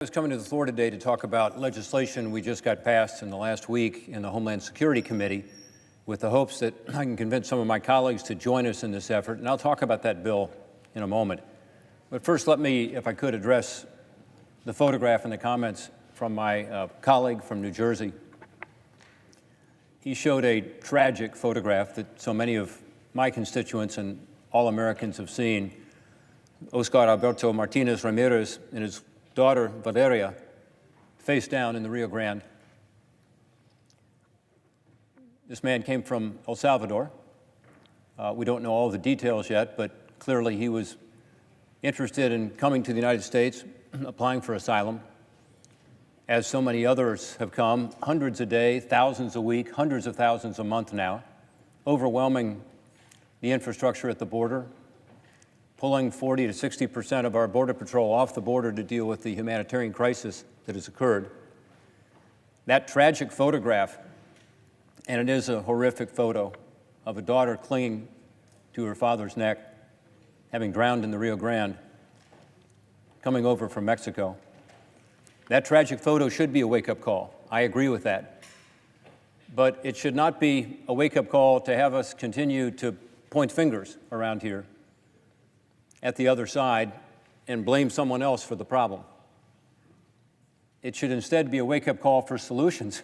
I was coming to the floor today to talk about legislation we just got passed in the last week in the Homeland Security Committee with the hopes that I can convince some of my colleagues to join us in this effort, and I'll talk about that bill in a moment. But first, let me, if I could, address the photograph and the comments from my colleague from New Jersey. He showed a tragic photograph that so many of my constituents and all Americans have seen. Oscar Alberto Martinez Ramirez and his daughter, Valeria, face down in the Rio Grande. This man came from El Salvador. We don't know all the details yet, but clearly he was interested in coming to the United States, applying for asylum, as so many others have come, hundreds a day, thousands a week, hundreds of thousands a month now, overwhelming the infrastructure at the border, pulling 40 to 60% of our Border Patrol off the border to deal with the humanitarian crisis that has occurred. That tragic photograph, and it is a horrific photo of a daughter clinging to her father's neck, having drowned in the Rio Grande, coming over from Mexico. That tragic photo should be a wake-up call. I agree with that. But it should not be a wake-up call to have us continue to point fingers around here at the other side and blame someone else for the problem. It should instead be a wake-up call for solutions,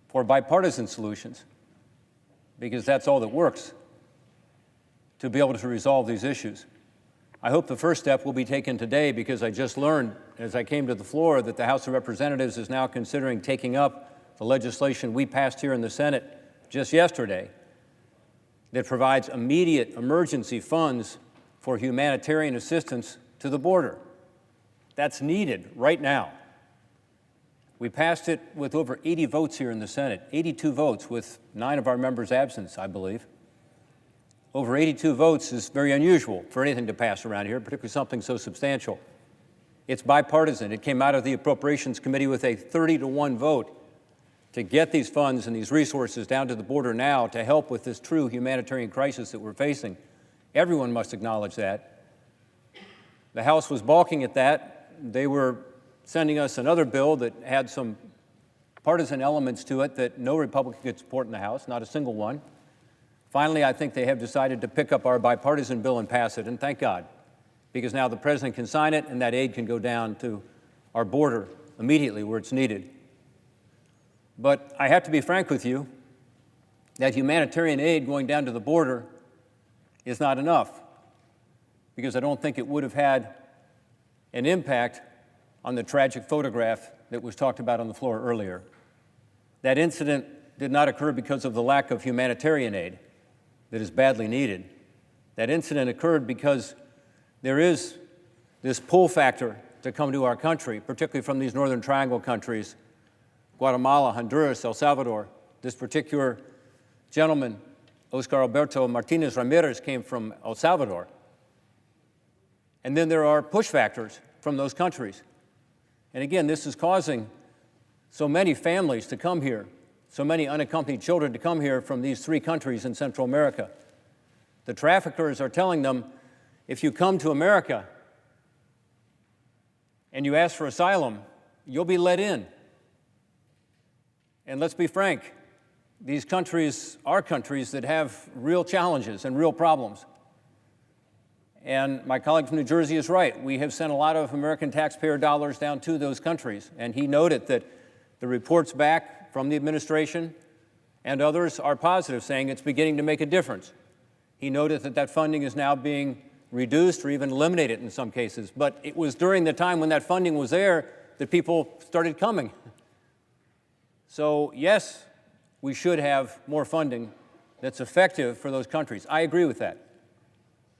for bipartisan solutions, because that's all that works to be able to resolve these issues. I hope the first step will be taken today, because I just learned as I came to the floor that the House of Representatives is now considering taking up the legislation we passed here in the Senate just yesterday that provides immediate emergency funds for humanitarian assistance to the border. That's needed right now. We passed it with over 80 votes here in the Senate, 82 votes with 9 of our members absent, I believe. Over 82 votes is very unusual for anything to pass around here, particularly something so substantial. It's bipartisan. It came out of the Appropriations Committee with a 30-to-1 vote to get these funds and these resources down to the border now to help with this true humanitarian crisis that we're facing. Everyone must acknowledge that. The House was balking at that. They were sending us another bill that had some partisan elements to it that no Republican could support in the House, not a single one. Finally, I think they have decided to pick up our bipartisan bill and pass it, and thank God, because now the President can sign it and that aid can go down to our border immediately where it's needed. But I have to be frank with you, that humanitarian aid going down to the border is not enough, because I don't think it would have had an impact on the tragic photograph that was talked about on the floor earlier. That incident did not occur because of the lack of humanitarian aid that is badly needed. That incident occurred because there is this pull factor to come to our country, particularly from these Northern Triangle countries, Guatemala, Honduras, El Salvador. This particular gentleman, Oscar Alberto Martinez Ramirez, came from El Salvador. And then there are push factors from those countries. And again, this is causing so many families to come here, so many unaccompanied children to come here from these 3 countries in Central America. The traffickers are telling them, if you come to America and you ask for asylum, you'll be let in. And let's be frank, these countries are countries that have real challenges and real problems. And my colleague from New Jersey is right. We have sent a lot of American taxpayer dollars down to those countries. And he noted that the reports back from the administration and others are positive, saying it's beginning to make a difference. He noted that that funding is now being reduced or even eliminated in some cases. But it was during the time when that funding was there that people started coming. So yes, we should have more funding that's effective for those countries. I agree with that.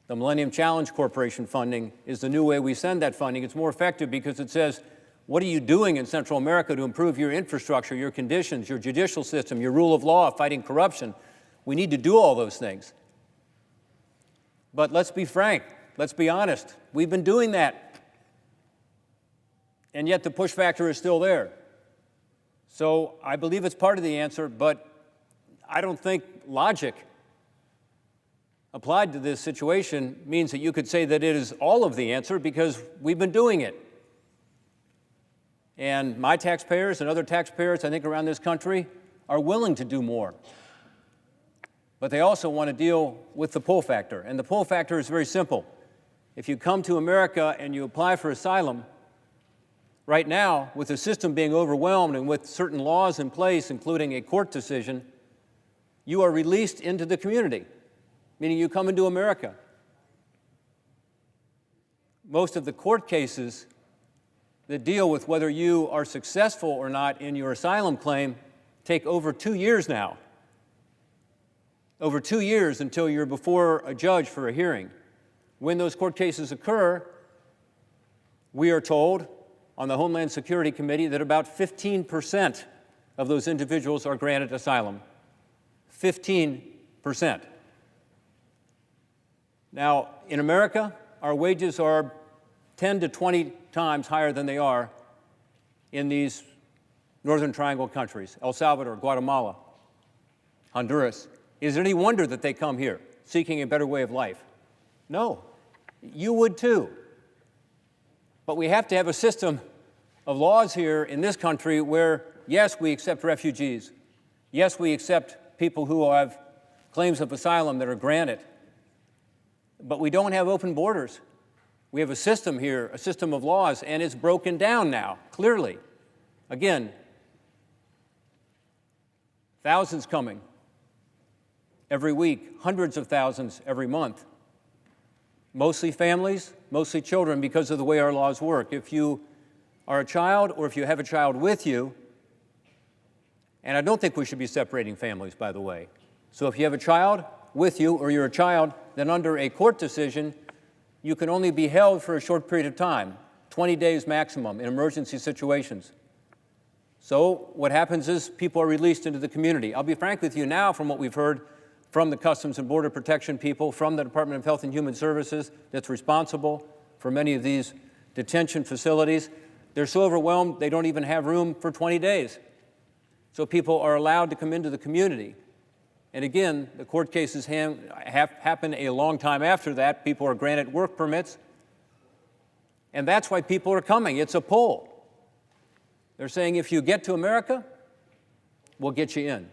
The Millennium Challenge Corporation funding is the new way we send that funding. It's more effective because it says, what are you doing in Central America to improve your infrastructure, your conditions, your judicial system, your rule of law, fighting corruption? We need to do all those things. But let's be frank, let's be honest. We've been doing that. And yet the push factor is still there. So I believe it's part of the answer, but I don't think logic applied to this situation means that you could say that it is all of the answer, because we've been doing it. And my taxpayers and other taxpayers, I think, around this country are willing to do more. But they also want to deal with the pull factor. And the pull factor is very simple. If you come to America and you apply for asylum, right now, with the system being overwhelmed and with certain laws in place, including a court decision, you are released into the community, meaning you come into America. Most of the court cases that deal with whether you are successful or not in your asylum claim take over 2 years now. Over 2 years until you're before a judge for a hearing. When those court cases occur, we are told on the Homeland Security Committee that about 15% of those individuals are granted asylum. 15%. Now, in America, our wages are 10 to 20 times higher than they are in these Northern Triangle countries, El Salvador, Guatemala, Honduras. Is it any wonder that they come here seeking a better way of life? No. You would too. But we have to have a system of laws here in this country where, yes, we accept refugees. Yes, we accept people who have claims of asylum that are granted. But we don't have open borders. We have a system here, a system of laws, and it's broken down now, clearly. Again, thousands coming every week, hundreds of thousands every month. Mostly families, mostly children, because of the way our laws work. If you are a child or if you have a child with you, and I don't think we should be separating families, by the way. So if you have a child with you or you're a child, then under a court decision, you can only be held for a short period of time, 20 days maximum in emergency situations. So what happens is people are released into the community. I'll be frank with you now, from what we've heard from the Customs and Border Protection people, from the Department of Health and Human Services that's responsible for many of these detention facilities. They're so overwhelmed they don't even have room for 20 days. So people are allowed to come into the community. And again, the court cases happen a long time after that. People are granted work permits. And that's why people are coming. It's a pull. They're saying, if you get to America, we'll get you in.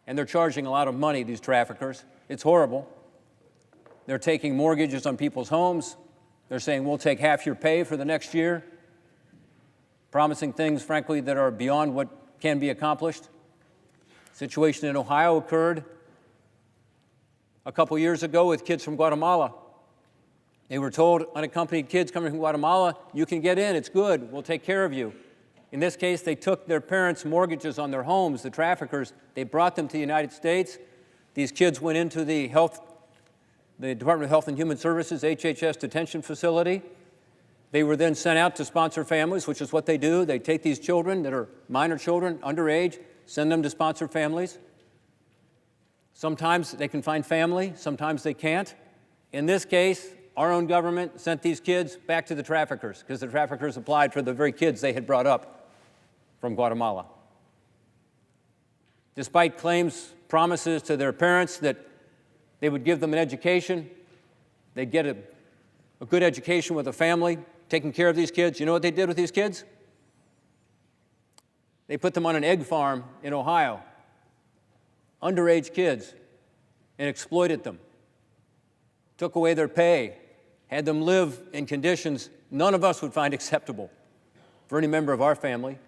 And they're charging a lot of money, these traffickers. It's horrible. They're taking mortgages on people's homes. They're saying, we'll take half your pay for the next year, promising things, frankly, that are beyond what can be accomplished. Situation in Ohio occurred a couple years ago with kids from Guatemala. They were told, unaccompanied kids coming from Guatemala, you can get in, it's good, we'll take care of you. In this case, they took their parents' mortgages on their homes, the traffickers. They brought them to the United States. These kids went into the Department of Health and Human Services, HHS detention facility. They were then sent out to sponsor families, which is what they do. They take these children that are minor children, underage, send them to sponsor families. Sometimes they can find family, sometimes they can't. In this case, our own government sent these kids back to the traffickers because the traffickers applied for the very kids they had brought up from Guatemala. Despite claims, promises to their parents that they would give them an education, they'd get a good education with a family, taking care of these kids. You know what they did with these kids? They put them on an egg farm in Ohio, underage kids, and exploited them. Took away their pay, had them live in conditions none of us would find acceptable for any member of our family.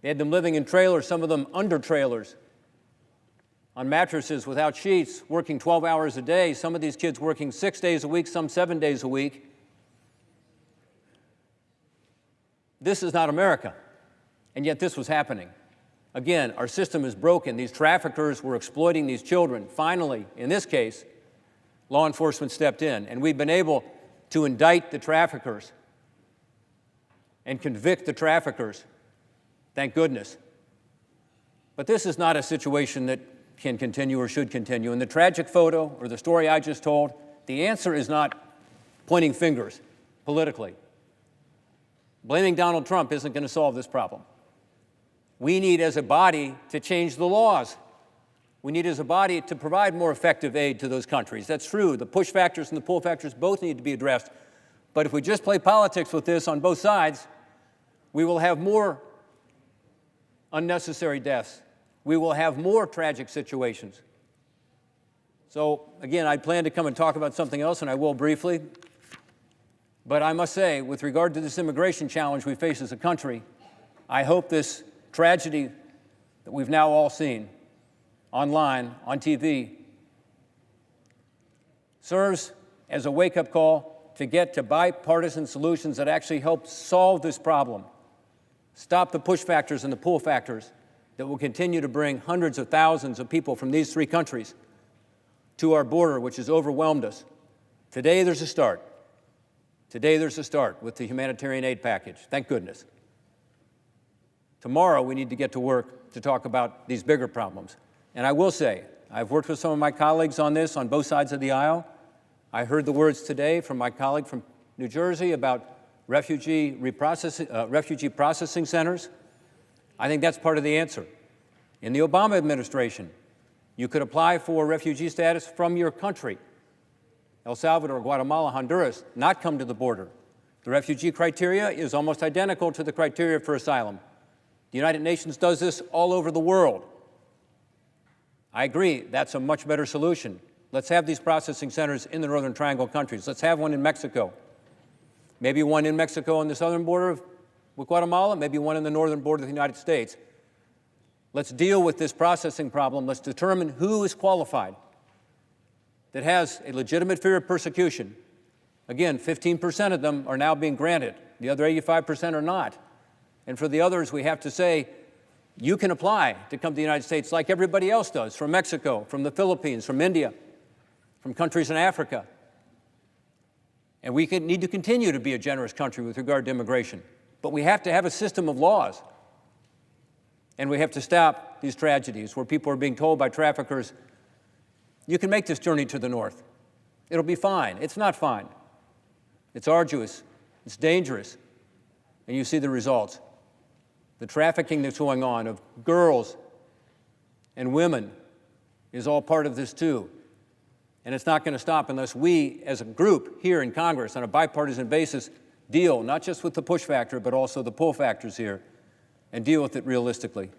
They had them living in trailers, some of them under trailers, on mattresses without sheets, working 12 hours a day, some of these kids working 6 days a week, some 7 days a week. This is not America, and yet this was happening. Again, our system is broken. These traffickers were exploiting these children. Finally, in this case, law enforcement stepped in, and we've been able to indict the traffickers and convict the traffickers. Thank goodness. But this is not a situation that can continue or should continue. In the tragic photo or the story I just told, the answer is not pointing fingers politically. Blaming Donald Trump isn't going to solve this problem. We need as a body to change the laws. We need as a body to provide more effective aid to those countries. That's true. The push factors and the pull factors both need to be addressed. But if we just play politics with this on both sides, We will have more unnecessary deaths. We will have more tragic situations. So, again, I plan to come and talk about something else, and I will briefly. But I must say, with regard to this immigration challenge we face as a country, I hope this tragedy that we've now all seen online, on TV, serves as a wake-up call to get to bipartisan solutions that actually help solve this problem. Stop the push factors and the pull factors that will continue to bring hundreds of thousands of people from these three countries to our border, which has overwhelmed us. Today, there's a start. Today, there's a start with the humanitarian aid package. Thank goodness. Tomorrow, we need to get to work to talk about these bigger problems. And I will say, I've worked with some of my colleagues on this on both sides of the aisle. I heard the words today from my colleague from New Jersey about refugee processing centers. I think that's part of the answer. In the Obama administration, you could apply for refugee status from your country, El Salvador, Guatemala, Honduras, not come to the border. The refugee criteria is almost identical to the criteria for asylum. The United Nations does this all over the world. I agree, that's a much better solution. Let's have these processing centers in the Northern Triangle countries. Let's have one in Mexico. Maybe one in Mexico on the southern border with Guatemala, maybe one in the northern border of the United States. Let's deal with this processing problem. Let's determine who is qualified, that has a legitimate fear of persecution. Again, 15% of them are now being granted. The other 85% are not. And for the others, we have to say, you can apply to come to the United States like everybody else does, from Mexico, from the Philippines, from India, from countries in Africa. And we need to continue to be a generous country with regard to immigration. But we have to have a system of laws. And we have to stop these tragedies where people are being told by traffickers, you can make this journey to the north. It'll be fine. It's not fine. It's arduous. It's dangerous. And you see the results. The trafficking that's going on of girls and women is all part of this too. And it's not going to stop unless we, as a group here in Congress, on a bipartisan basis, deal not just with the push factor, but also the pull factors here, and deal with it realistically.